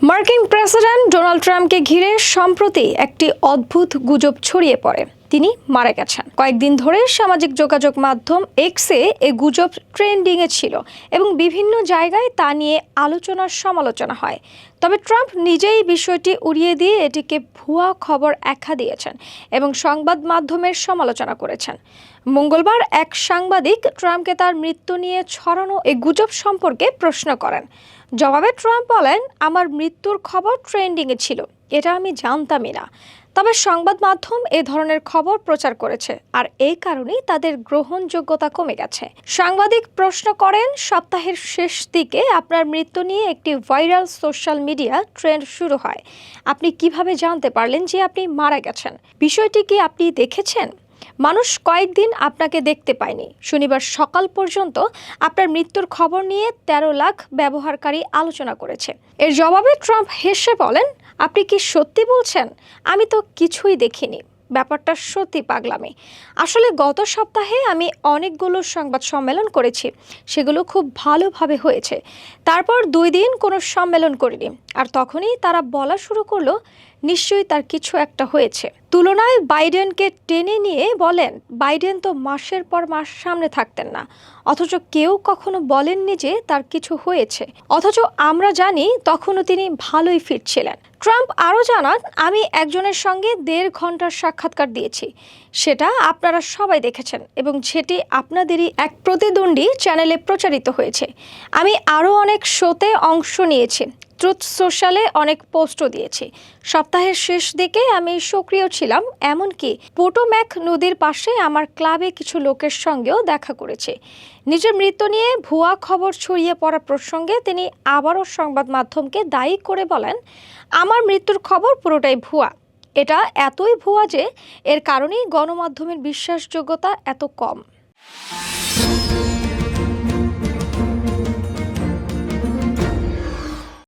মার্কিন president Donald ট্রাম্পকে ঘিরে সম্প্রতি একটি অদ্ভুত গুজব ছড়িয়ে পড়ে। তিনি মারা গেছেন। কয়েকদিন ধরে সামাজিক যোগাযোগ মাধ্যম এক্সে এই গুজব ট্রেন্ডিংয়ে ছিল এবং বিভিন্ন জায়গায় তা নিয়ে আলোচনা সমালোচনা হয়। তবে ট্রাম্প নিজেই বিষয়টি উড়িয়ে দিয়ে এটিকে ভুয়া খবর আখ্যা দিয়েছেন এবং সংবাদ মাধ্যমের সমালোচনা করেছেন। মঙ্গলবার এক সাংবাদিক ট্রাম্পকে তার মৃত্যু নিয়ে ছড়ানো এই গুজব সম্পর্কে প্রশ্ন করেন। জবাবে ট্রাম্প বলেন, আমার মৃত্যুর খবর ট্রেন্ডিংয়ে ছিল, এটা আমি জানতামই না। তবে সংবাদ মাধ্যম এ ধরনের খবর প্রচার করেছে আর এই কারণেই তাদের গ্রহণযোগ্যতা কমে গেছে। সাংবাদিক প্রশ্ন করেন, সপ্তাহের শেষ দিকে আপনার মৃত্যু নিয়ে একটি ভাইরাল সোশ্যাল মিডিয়া ট্রেন্ড শুরু হয়। আপনি কিভাবে জানতে পারলেন যে আপনি মারা গেছেন? বিষয়টি কি আপনি দেখেছেন? মানুষ কয়েকদিন আপনাকে দেখতে পায়নি। শনিবার সকাল পর্যন্ত আপনার মৃত্যুর খবর নিয়ে 13 লাখ ব্যবহারকারী আলোচনা করেছে। এর জবাবে ট্রাম্প হেসে বলেন, আপনি কি সত্যি বলছেন? আমি তো কিছুই দেখিনি। ব্যাপারটা সত্যি পাগলামি। আসলে গত সপ্তাহে আমি অনেকগুলো সংবাদ সম্মেলন করেছি, সেগুলো খুব ভালোভাবে হয়েছে। তারপর 2 দিন কোনো সম্মেলন করিনি, আর তখনই তারা বলা শুরু করলো নিশ্চয়ই তার কিছু একটা হয়েছে। তুলনায় বাইডেনকে টেনে নিয়ে বলেন, বাইডেন তো মাসের পর মাস সামনে থাকতেন না, অথচ কেউ কখনো বলেননি যে তার কিছু হয়েছে, অথচ আমরা জানি তখনও তিনি ভালোই ফিট ছিলেন। ট্রাম্প আরও জানান, আমি একজনের সঙ্গে 1.5 ঘন্টার সাক্ষাৎকার দিয়েছি, সেটা আপনারা সবাই দেখেছেন এবং সেটি আপনাদেরই এক প্রতিদ্বন্দ্বী চ্যানেলে প্রচারিত হয়েছে। আমি আরও অনেক শোতে অংশ নিয়েছি, ট্রুথ সোশ্যালে অনেক পোস্টও দিয়েছি। সপ্তাহের শেষ দিকে আমি সক্রিয় ছিলাম, এমনকি পোটোম্যাক নদীর পাশে আমার ক্লাবে কিছু লোকের সঙ্গেও দেখা করেছি। নিজের মৃত্যু নিয়ে ভুয়া খবর ছড়িয়ে পড়া প্রসঙ্গে তিনি আবারও সংবাদ মাধ্যমকে দায়ী করে বলেন, আমার মৃত্যুর খবর পুরোটাই ভুয়া। এটা এতই ভুয়া যে এর কারণেই গণমাধ্যমের বিশ্বাসযোগ্যতা এত কম।